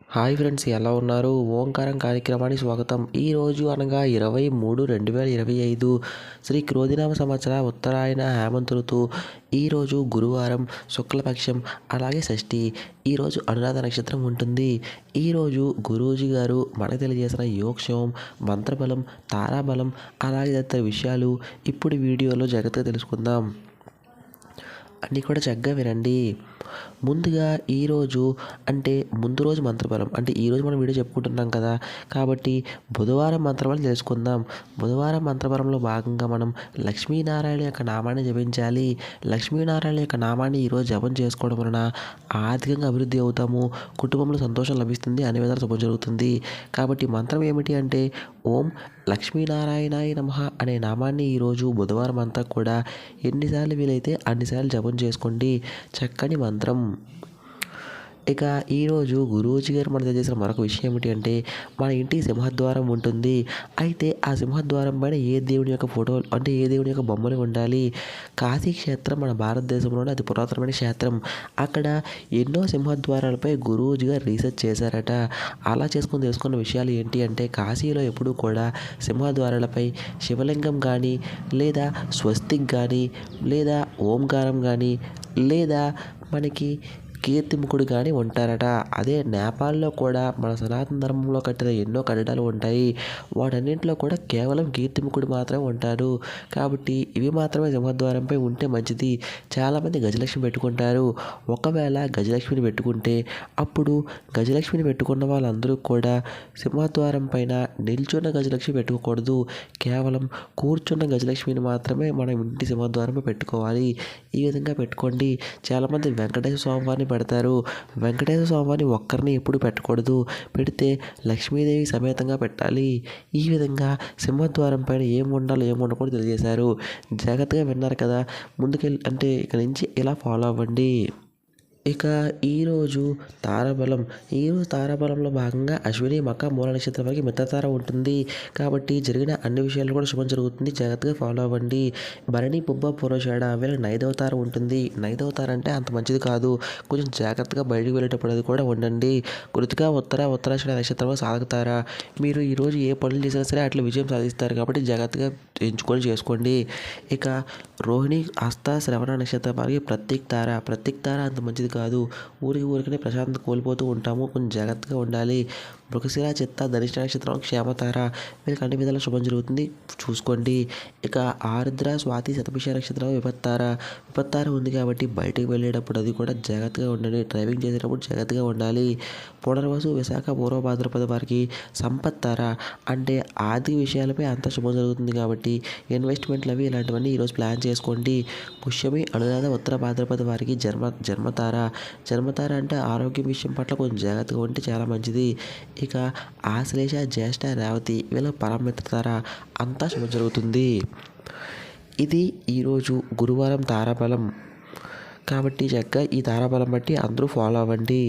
Hi friends, ఎలా ఉన్నారు? ఓంకారం కార్యక్రమానికి స్వాగతం. ఈరోజు అనగా 23/2025 శ్రీ క్రోధినామ సంవత్సర ఉత్తరాయణ హేమంత ఋతువు. ఈరోజు గురువారం, శుక్లపక్షం, అలాగే షష్ఠి. ఈరోజు అనురాధ నక్షత్రం ఉంటుంది. ఈరోజు గురూజీ గారు మనకు తెలియజేసిన యోగక్షేమం, మంత్రబలం, తారాబలం, అలాగే తదితర విషయాలు ఇప్పుడు వీడియోలో జాగ్రత్తగా తెలుసుకుందాం. అన్నీ కూడా చక్కగా వినండి. ముందుగా ఈరోజు అంటే ముందు రోజు మంత్రబలం అంటే ఈరోజు మనం వీడియో చెప్పుకుంటున్నాం కదా, కాబట్టి బుధవారం మంత్రబలం తెలుసుకుందాం. బుధవారం మంత్రబలంలో భాగంగా మనం లక్ష్మీనారాయణ యొక్క నామాన్ని జపించాలి. లక్ష్మీనారాయణ యొక్క నామాన్ని ఈరోజు జపం చేసుకోవడం వలన ఆర్థికంగా అభివృద్ధి అవుతాము, కుటుంబంలో సంతోషం లభిస్తుంది, అనే విధాలు శుభం జరుగుతుంది. కాబట్టి మంత్రం ఏమిటి అంటే ఓం లక్ష్మీనారాయణాయ నమః అనే నామాన్ని ఈరోజు బుధవారం అంతా కూడా ఎన్నిసార్లు వీలైతే అన్నిసార్లు జపం చేసుకోండి. చక్కని మంత్రం. ఇక ఈరోజు గురూజీ గారు మనకు తెలియజేసిన మరొక విషయం ఏమిటి అంటే మన ఇంటి సింహద్వారం ఉంటుంది. అయితే ఆ సింహద్వారం పైన ఏ దేవుని యొక్క ఫోటో అంటే ఏ దేవుని యొక్క బొమ్మలు ఉండాలి. కాశీ క్షేత్రం మన భారతదేశంలోనే అతి పురాతనమైన క్షేత్రం. అక్కడ ఎన్నో సింహద్వారాలపై గురూజీ గారు రీసెర్చ్ చేశారట. అలా చేసుకుని తెలుసుకున్న విషయాలు ఏంటి అంటే కాశీలో ఎప్పుడూ కూడా సింహద్వారాలపై శివలింగం కానీ, లేదా స్వస్తిక్ కానీ, లేదా ఓంకారం కానీ, లేదా మనకి కీర్తిముఖుడు కానీ ఉంటారట. అదే నేపాల్లో కూడా మన సనాతన ధర్మంలో కట్టిన ఎన్నో కట్టడాలు ఉంటాయి. వాటన్నింటిలో కూడా కేవలం కీర్తిముఖుడు మాత్రమే ఉంటాడు. కాబట్టి ఇవి మాత్రమే సింహద్వారంపై ఉంటే మంచిది. చాలామంది గజలక్ష్మి పెట్టుకుంటారు. ఒకవేళ గజలక్ష్మిని పెట్టుకుంటే అప్పుడు గజలక్ష్మిని పెట్టుకున్న వాళ్ళందరూ కూడా సింహద్వారం పైన నిల్చున్న గజలక్ష్మి పెట్టుకోకూడదు. కేవలం కూర్చున్న గజలక్ష్మిని మాత్రమే మనం ఇంటి సింహద్వారంపై పెట్టుకోవాలి. ఈ విధంగా పెట్టుకోండి. చాలామంది వెంకటేశ్వర స్వామి వారిని పెడతారు. వెంకటేశ్వర స్వామిని ఒక్కరిని ఎప్పుడు పెట్టకూడదు. పెడితే లక్ష్మీదేవి సమేతంగా పెట్టాలి. ఈ విధంగా సింహద్వారం పైన ఏం ఉండాలో ఏం ఉండకూడదు తెలియజేశారు. జాగ్రత్తగా విన్నారు కదా. ముందుకెళ్ళి అంటే ఇక నుంచి ఇలా ఫాలో అవ్వండి. ఇక ఈరోజు తారాబలం. ఈరోజు తారాబలంలో భాగంగా అశ్విని, మఖ, మూల నక్షత్రం వరకు మిత్రతార ఉంటుంది. కాబట్టి జరిగిన అన్ని విషయాలు కూడా శుభం జరుగుతుంది. జాగ్రత్తగా ఫాలో అవ్వండి. భరణి, పుబ్బ, పూర్వషాఢ వీళ్ళకి నైదవ తార ఉంటుంది. నైదవ తార అంటే అంత మంచిది కాదు. కొంచెం జాగ్రత్తగా బయటకు వెళ్ళేటప్పుడు అది కూడా ఉండండి. కృతిక, ఉత్తరాషాఢ నక్షత్రంలో సాగుతారా. మీరు ఈరోజు ఏ పనులు చేసినా సరే అట్లా విజయం సాధిస్తారు. కాబట్టి జాగ్రత్తగా ఎంచుకొని చేసుకోండి. ఇక రోహిణి, హస్త, శ్రవణ నక్షత్రం వారికి ప్రత్యేక తార అంత మంచిది కాదు. ఊరికనే ప్రశాంతత కోల్పోతూ ఉంటాము. కొంచెం జాగ్రత్తగా ఉండాలి. మృగశిర, చిత్త, ధనిష్ట నక్షత్రం క్షేమతార వీళ్ళకి అన్ని విధాలు శుభం జరుగుతుంది. చూసుకోండి. ఇక ఆరుద్ర, స్వాతి, శతభిష నక్షత్రం విపత్తార ఉంది. కాబట్టి బయటకు వెళ్ళేటప్పుడు అది కూడా జాగ్రత్తగా ఉండండి. డ్రైవింగ్ చేసేటప్పుడు జాగ్రత్తగా ఉండాలి. పునర్వసు, విశాఖ, పూర్వ భాద్రపద వారికి సంపత్తార అంటే ఆర్థిక విషయాలపై అంత శుభం జరుగుతుంది. కాబట్టి ఇన్వెస్ట్మెంట్లు అవి ఇలాంటివన్నీ ఈరోజు ప్లాన్ చేసుకోండి. పుష్యమి, అనురాధ, ఉత్తర భాద్రపద వారికి జన్మతార అంటే ఆరోగ్యం విషయం పట్ల కొంచెం జాగ్రత్తగా ఉంటే చాలా మంచిది. ఇక ఆశ్లేష, జ్యేష్ఠ, రేవతి వీళ్ళ పరమిత్రతార అంతా శుభం జరుగుతుంది. ఇది ఈరోజు గురువారం తారాబలం. కాబట్టి చక్కగా ఈ తారాబలం బట్టి అందరూ ఫాలో అవ్వండి.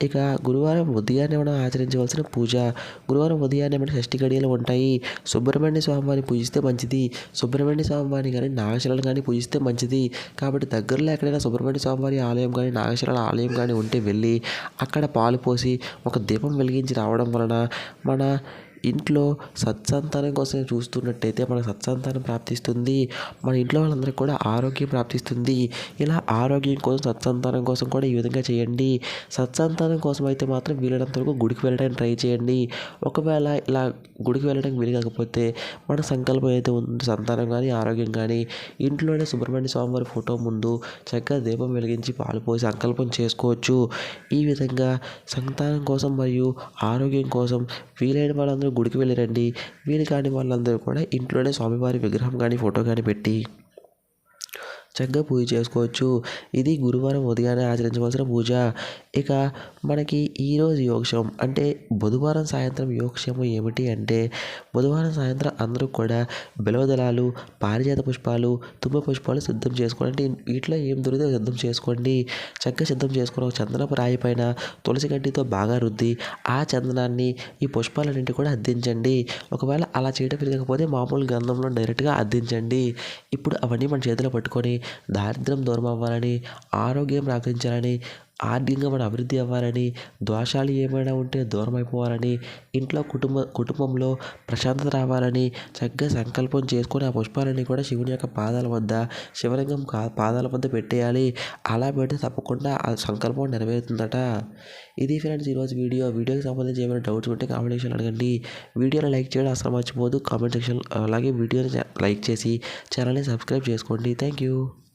ఇక గురువారం ఉదయాన్నే మనం ఆచరించవలసిన పూజ. గురువారం ఉదయాన్నే మన షష్ఠి గడియలు ఉంటాయి. సుబ్రహ్మణ్య స్వామివారిని పూజిస్తే మంచిది. సుబ్రహ్మణ్య స్వామివారిని కానీ నాగశిలను కానీ పూజిస్తే మంచిది. కాబట్టి దగ్గరలో ఎక్కడైనా సుబ్రహ్మణ్య స్వామివారి ఆలయం కానీ నాగశిలల ఆలయం కానీ ఉంటే వెళ్ళి అక్కడ పాలు పోసి ఒక దీపం వెలిగించి రావడం వలన మన ఇంట్లో సత్సంతానం కోసం చూస్తున్నట్టయితే మన సత్సంతానం ప్రాప్తిస్తుంది. మన ఇంట్లో వాళ్ళందరికీ కూడా ఆరోగ్యం ప్రాప్తిస్తుంది. ఇలా ఆరోగ్యం కోసం సత్సంతానం కోసం కూడా ఈ విధంగా చేయండి. సత్సంతానం కోసం అయితే మాత్రం వీలైనంత వరకు గుడికి వెళ్ళడానికి ట్రై చేయండి. ఒకవేళ ఇలా గుడికి వెళ్ళడానికి వీలు కాకపోతే మన సంకల్పం అయితే ఉంది, సంతానం కానీ ఆరోగ్యం కానీ ఇంట్లోనే సుబ్రహ్మణ్య స్వామి వారి ఫోటో ముందు చక్కగా దీపం వెలిగించి పాలు పోసి సంకల్పం చేసుకోవచ్చు. ఈ విధంగా సంతానం కోసం మరియు ఆరోగ్యం కోసం వీలైన వాళ్ళందరూ గుడికి వెళ్ళి రండి. వీలు కాని వాళ్ళందరూ కూడా ఇంట్లోనే స్వామివారి విగ్రహం కానీ ఫోటో కానీ పెట్టి చక్కగా పూజ చేసుకోవచ్చు. ఇది గురువారం ఉదయాన్నే ఆచరించవలసిన పూజ. ఇక మనకి ఈరోజు యోగక్షేమం అంటే బుధవారం సాయంత్రం యోగక్షేమం ఏమిటి అంటే బుధవారం సాయంత్రం అందరూ కూడా బిలవదళాలు, పారిజాత పుష్పాలు, తుమ్మ పుష్పాలు సిద్ధం చేసుకోండి. అంటే వీటిలో ఏం దొరికితే సిద్ధం చేసుకోండి. చక్కగా సిద్ధం చేసుకుని ఒక చందనపు రాయి పైన తులసి గడ్డితో బాగా రుద్ది ఆ చందనాన్ని ఈ పుష్పాలన్నింటి కూడా అద్దించండి. ఒకవేళ అలా చేయడం తెలియకపోతే మామూలు గంధంలో డైరెక్ట్గా అద్దించండి. ఇప్పుడు అవన్నీ మన చేతిలో పట్టుకొని దారిద్ర్యం దూరం అవ్వాలని, ఆరోగ్యం ప్రాప్తించాలని, ఆర్థికంగా మనం అభివృద్ధి అవ్వాలని, దోషాలు ఏమైనా ఉంటే దూరం అయిపోవాలని, ఇంట్లో కుటుంబంలో ప్రశాంతత రావాలని చక్కగా సంకల్పం చేసుకొని ఆ పుష్పాలన్నీ కూడా శివుని యొక్క పాదాల వద్ద, శివలింగం పాదాల వద్ద పెట్టేయాలి. అలా పెడితే తప్పకుండా ఆ సంకల్పం నెరవేరుతుందట. ఇది ఫ్రెండ్స్ ఈరోజు వీడియోకి సంబంధించి ఏమైనా డౌట్స్ ఉంటే కామెంట్ సెక్షన్లో అడగండి. వీడియోని లైక్ చేయడం అసలు మర్చిపోవద్దు. కామెంట్ సెక్షన్ అలాగే వీడియోని లైక్ చేసి ఛానల్ని సబ్స్క్రైబ్ చేసుకోండి. Thank you.